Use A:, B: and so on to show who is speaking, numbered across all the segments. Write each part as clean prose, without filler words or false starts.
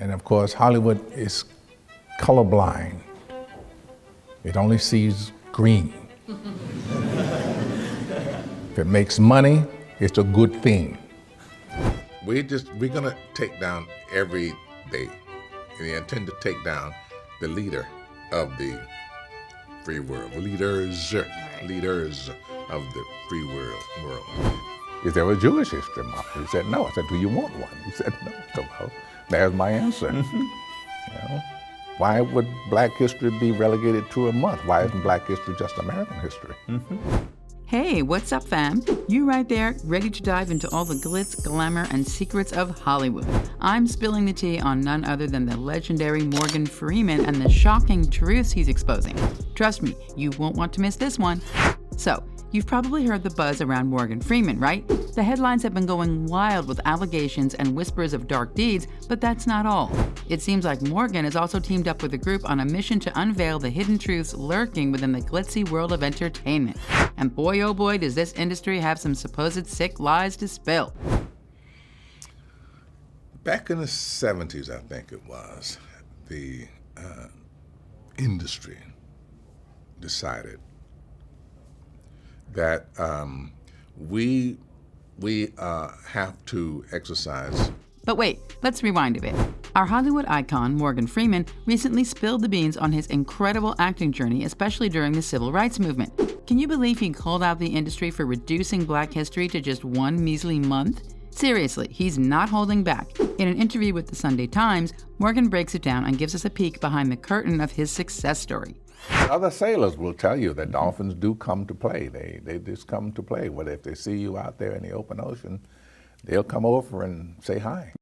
A: And of course, Hollywood is colorblind. It only sees green. If it makes money, it's a good thing. We're gonna take down every day. And they intend to take down the leader of the free world, leaders of the free world. Is there a Jewish history month? He said, no. I said, do you want one? He said, no. So, well, there's my answer. You know? Why would Black history be relegated to a month? Why isn't Black history just American history?
B: Hey, what's up, fam? You right there, ready to dive into all the glitz, glamour, and secrets of Hollywood. I'm spilling the tea on none other than the legendary Morgan Freeman and the shocking truths he's exposing. Trust me, you won't want to miss this one. So, you've probably heard the buzz around Morgan Freeman, right? The headlines have been going wild with allegations and whispers of dark deeds, but that's not all. It seems like Morgan has also teamed up with a group on a mission to unveil the hidden truths lurking within the glitzy world of entertainment. And boy, oh boy, does this industry have some supposed sick lies to spill.
A: Back in the 70s, I think it was, the industry decided that we have to exercise.
B: But wait, let's rewind a bit. Our Hollywood icon, Morgan Freeman, recently spilled the beans on his incredible acting journey, especially during the Civil Rights Movement. Can you believe he called out the industry for reducing Black history to just one measly month? Seriously, he's not holding back. In an interview with the Sunday Times, Morgan breaks it down and gives us a peek behind the curtain of his success story.
A: Other sailors will tell you that dolphins do come to play. They just come to play. Well, if they see you out there in the open ocean, they'll come over and say hi.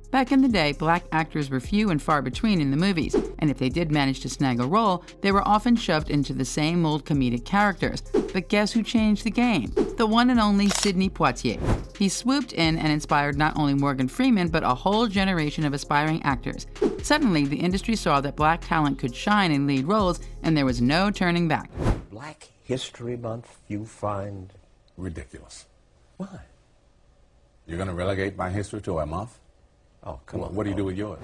B: Back in the day, Black actors were few and far between in the movies, and if they did manage to snag a role, they were often shoved into the same old comedic characters. But guess who changed the game? The one and only Sidney Poitier. He swooped in and inspired not only Morgan Freeman, but a whole generation of aspiring actors. Suddenly, the industry saw that Black talent could shine in lead roles, and there was no turning back.
C: Black History Month you find
D: ridiculous.
C: Why?
D: You're going to relegate my history to a month?
C: Oh, come on.
D: What do you do with yours?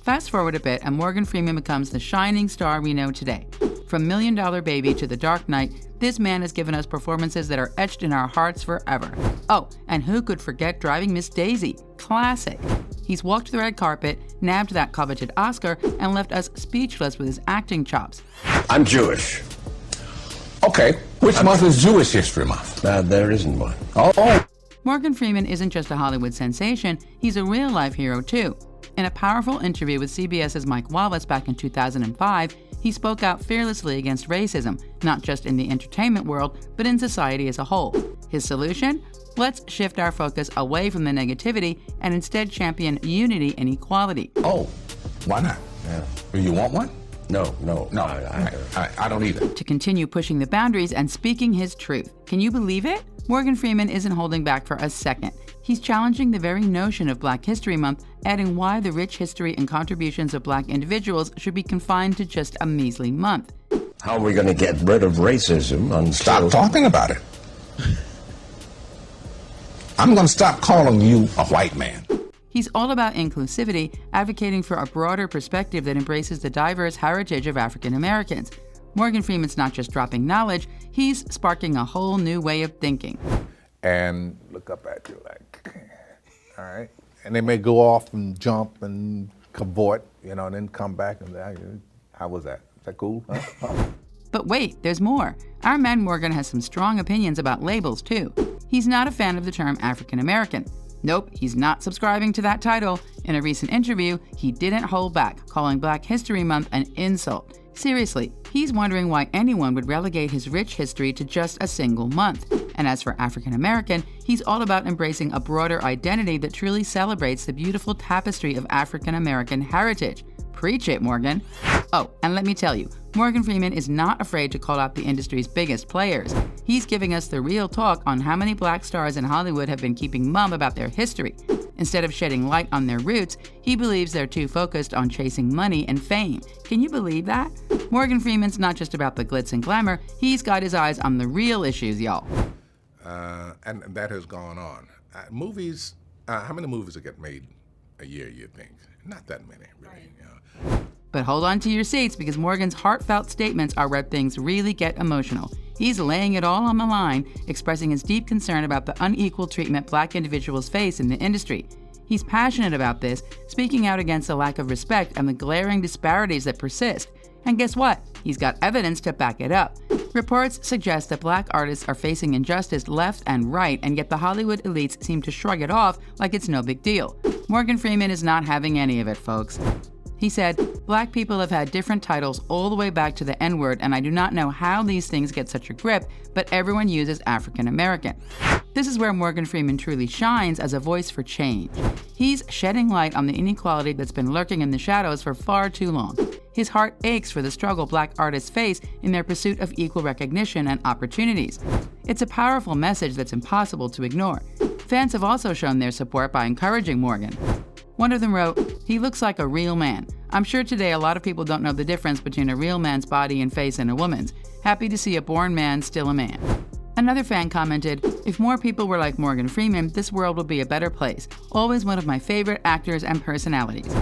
B: Fast forward a bit, and Morgan Freeman becomes the shining star we know today. From $1 Million Baby to The Dark Knight, this man has given us performances that are etched in our hearts forever. Oh, and who could forget Driving Miss Daisy? Classic. He's walked the red carpet, nabbed that coveted Oscar, and left us speechless with his acting chops.
C: I'm Jewish.
D: Okay, which month is Jewish History Month?
C: There isn't one.
D: Oh.
B: Morgan Freeman isn't just a Hollywood sensation, he's a real-life hero too. In a powerful interview with CBS's Mike Wallace back in 2005, he spoke out fearlessly against racism, not just in the entertainment world, but in society as a whole. His solution? Let's shift our focus away from the negativity and instead champion unity and equality.
D: Oh, why not?
C: Yeah.
D: Do you want one?
C: No.
D: I don't either.
B: To continue pushing the boundaries and speaking his truth. Can you believe it? Morgan Freeman isn't holding back for a second. He's challenging the very notion of Black History Month, adding why the rich history and contributions of Black individuals should be confined to just a measly month.
C: How are we going to get rid of racism until...
D: Stop talking about it. I'm going to stop calling you a white man.
B: He's all about inclusivity, advocating for a broader perspective that embraces the diverse heritage of African Americans. Morgan Freeman's not just dropping knowledge, he's sparking a whole new way of thinking.
A: And look up at you like, all right? And they may go off and jump and cavort, and then come back and say, how was that? Is that cool? Huh?
B: But wait, there's more. Our man Morgan has some strong opinions about labels too. He's not a fan of the term African American. Nope, he's not subscribing to that title. In a recent interview, he didn't hold back, calling Black History Month an insult. Seriously, he's wondering why anyone would relegate his rich history to just a single month. And as for African American, he's all about embracing a broader identity that truly celebrates the beautiful tapestry of African American heritage. Preach it, Morgan. Oh, and let me tell you, Morgan Freeman is not afraid to call out the industry's biggest players. He's giving us the real talk on how many Black stars in Hollywood have been keeping mum about their history. Instead of shedding light on their roots, he believes they're too focused on chasing money and fame. Can you believe that? Morgan Freeman's not just about the glitz and glamour, he's got his eyes on the real issues, y'all.
A: And that has gone on. Movies, how many movies get made a year, you think? Not that many, really. You know.
B: But hold on to your seats because Morgan's heartfelt statements are where things really get emotional. He's laying it all on the line, expressing his deep concern about the unequal treatment Black individuals face in the industry. He's passionate about this, speaking out against the lack of respect and the glaring disparities that persist. And guess what? He's got evidence to back it up. Reports suggest that Black artists are facing injustice left and right, and yet the Hollywood elites seem to shrug it off like it's no big deal. Morgan Freeman is not having any of it, folks. He said, Black people have had different titles all the way back to the N-word, and I do not know how these things get such a grip, but everyone uses African American. This is where Morgan Freeman truly shines as a voice for change. He's shedding light on the inequality that's been lurking in the shadows for far too long. His heart aches for the struggle Black artists face in their pursuit of equal recognition and opportunities. It's a powerful message that's impossible to ignore. Fans have also shown their support by encouraging Morgan. One of them wrote, "He looks like a real man. I'm sure today a lot of people don't know the difference between a real man's body and face and a woman's. Happy to see a born man still a man." Another fan commented, "If more people were like Morgan Freeman, this world would be a better place. Always one of my favorite actors and personalities."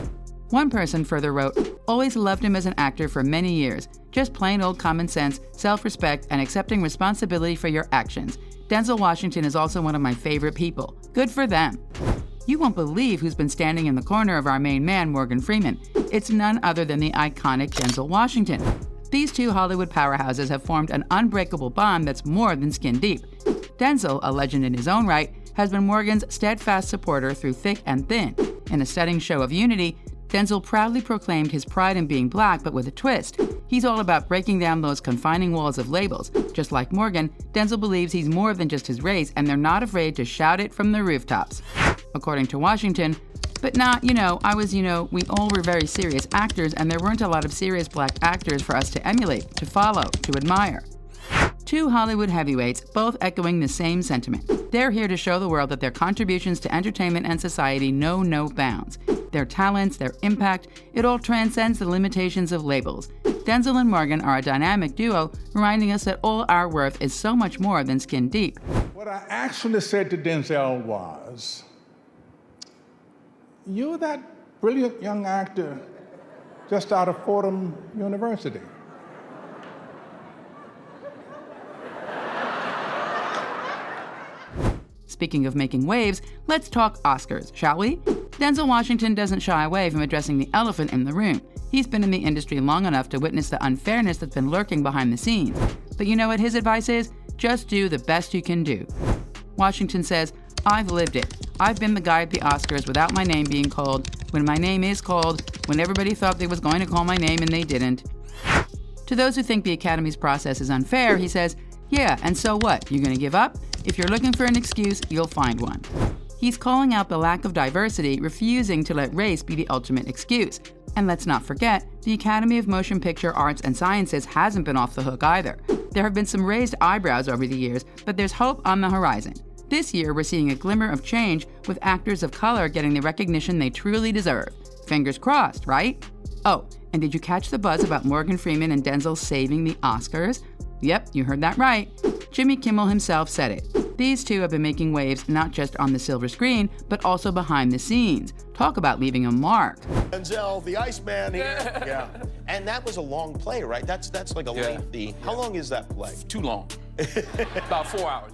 B: One person further wrote, "Always loved him as an actor for many years. Just plain old common sense, self-respect, and accepting responsibility for your actions. Denzel Washington is also one of my favorite people. Good for them." You won't believe who's been standing in the corner of our main man, Morgan Freeman. It's none other than the iconic Denzel Washington. These two Hollywood powerhouses have formed an unbreakable bond that's more than skin deep. Denzel, a legend in his own right, has been Morgan's steadfast supporter through thick and thin. In a stunning show of unity, Denzel proudly proclaimed his pride in being Black, but with a twist. He's all about breaking down those confining walls of labels. Just like Morgan, Denzel believes he's more than just his race, and they're not afraid to shout it from the rooftops. According to Washington, but we all were very serious actors, and there weren't a lot of serious Black actors for us to emulate, to follow, to admire. Two Hollywood heavyweights, both echoing the same sentiment. They're here to show the world that their contributions to entertainment and society know no bounds. Their talents, their impact, it all transcends the limitations of labels. Denzel and Morgan are a dynamic duo, reminding us that all our worth is so much more than skin deep.
E: What I actually said to Denzel was, "You're that brilliant young actor just out of Fordham University."
B: Speaking of making waves, let's talk Oscars, shall we? Denzel Washington doesn't shy away from addressing the elephant in the room. He's been in the industry long enough to witness the unfairness that's been lurking behind the scenes. But you know what his advice is? Just do the best you can do. Washington says, "I've lived it. I've been the guy at the Oscars without my name being called, when my name is called, when everybody thought they was going to call my name and they didn't." To those who think the Academy's process is unfair, he says, "Yeah, and so what? You gonna give up? If you're looking for an excuse, you'll find one." He's calling out the lack of diversity, refusing to let race be the ultimate excuse. And let's not forget, the Academy of Motion Picture Arts and Sciences hasn't been off the hook either. There have been some raised eyebrows over the years, but there's hope on the horizon. This year, we're seeing a glimmer of change with actors of color getting the recognition they truly deserve. Fingers crossed, right? Oh, and did you catch the buzz about Morgan Freeman and Denzel saving the Oscars? Yep, you heard that right. Jimmy Kimmel himself said it. These two have been making waves not just on the silver screen, but also behind the scenes. Talk about leaving a mark.
F: Denzel, the Iceman here. Yeah. And that was a long play, right? That's like a lengthy. How long is that play?
D: Too long. About 4 hours.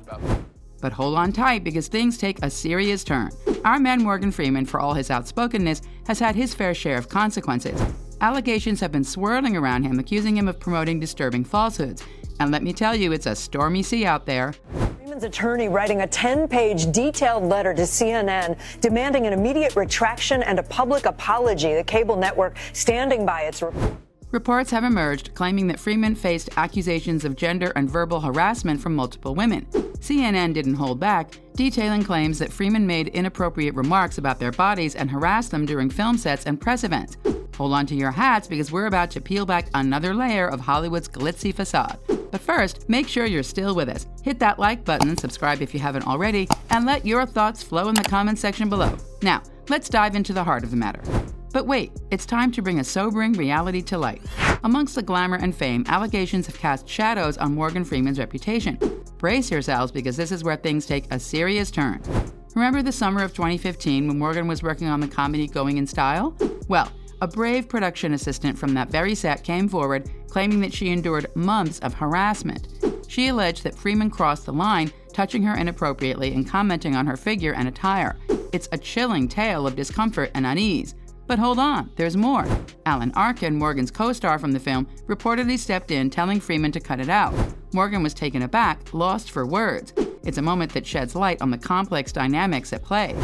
B: But hold on tight because things take a serious turn. Our man Morgan Freeman, for all his outspokenness, has had his fair share of consequences. Allegations have been swirling around him, accusing him of promoting disturbing falsehoods. And let me tell you, it's a stormy sea out there.
G: Freeman's attorney writing a 10-page detailed letter to CNN demanding an immediate retraction and a public apology. The cable network standing by its report.
B: Reports have emerged claiming that Freeman faced accusations of gender and verbal harassment from multiple women. CNN didn't hold back, detailing claims that Freeman made inappropriate remarks about their bodies and harassed them during film sets and press events. Hold on to your hats because we're about to peel back another layer of Hollywood's glitzy facade. But first, make sure you're still with us. Hit that like button, subscribe if you haven't already, and let your thoughts flow in the comments section below. Now, let's dive into the heart of the matter. But wait, it's time to bring a sobering reality to light. Amongst the glamour and fame, allegations have cast shadows on Morgan Freeman's reputation. Brace yourselves because this is where things take a serious turn. Remember the summer of 2015 when Morgan was working on the comedy Going in Style? Well, a brave production assistant from that very set came forward claiming that she endured months of harassment. She alleged that Freeman crossed the line, touching her inappropriately and commenting on her figure and attire. It's a chilling tale of discomfort and unease. But hold on, there's more. Alan Arkin, Morgan's co-star from the film, reportedly stepped in telling Freeman to cut it out. Morgan was taken aback, lost for words. It's a moment that sheds light on the complex dynamics at play.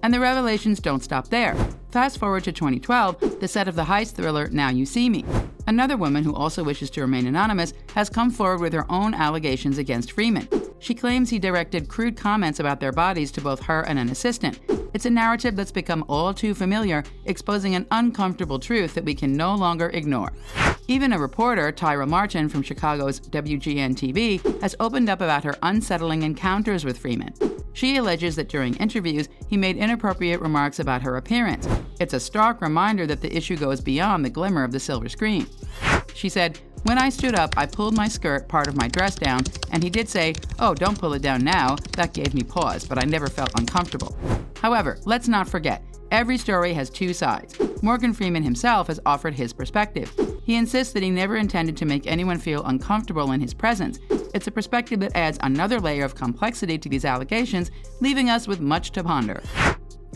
B: And the revelations don't stop there. Fast forward to 2012, the set of the heist thriller Now You See Me. Another woman who also wishes to remain anonymous has come forward with her own allegations against Freeman. She claims he directed crude comments about their bodies to both her and an assistant. It's a narrative that's become all too familiar, exposing an uncomfortable truth that we can no longer ignore. Even a reporter, Tyra Martin from Chicago's WGN-TV, has opened up about her unsettling encounters with Freeman. She alleges that during interviews, he made inappropriate remarks about her appearance. It's a stark reminder that the issue goes beyond the glimmer of the silver screen. She said, "When I stood up, I pulled my skirt, part of my dress down, and he did say, 'Oh, don't pull it down now.' That gave me pause, but I never felt uncomfortable." However, let's not forget, every story has two sides. Morgan Freeman himself has offered his perspective. He insists that he never intended to make anyone feel uncomfortable in his presence. It's a perspective that adds another layer of complexity to these allegations, leaving us with much to ponder.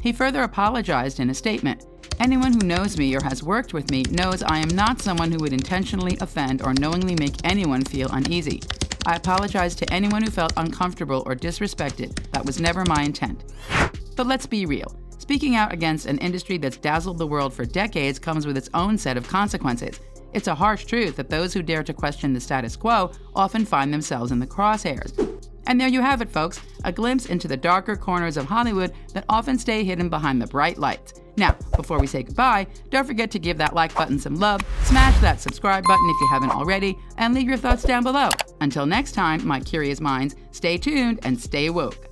B: He further apologized in a statement. "Anyone who knows me or has worked with me knows I am not someone who would intentionally offend or knowingly make anyone feel uneasy. I apologize to anyone who felt uncomfortable or disrespected. That was never my intent." But let's be real. Speaking out against an industry that's dazzled the world for decades comes with its own set of consequences. It's a harsh truth that those who dare to question the status quo often find themselves in the crosshairs. And there you have it, folks, a glimpse into the darker corners of Hollywood that often stay hidden behind the bright lights. Now, before we say goodbye, don't forget to give that like button some love, smash that subscribe button if you haven't already, and leave your thoughts down below. Until next time, my curious minds, stay tuned and stay woke.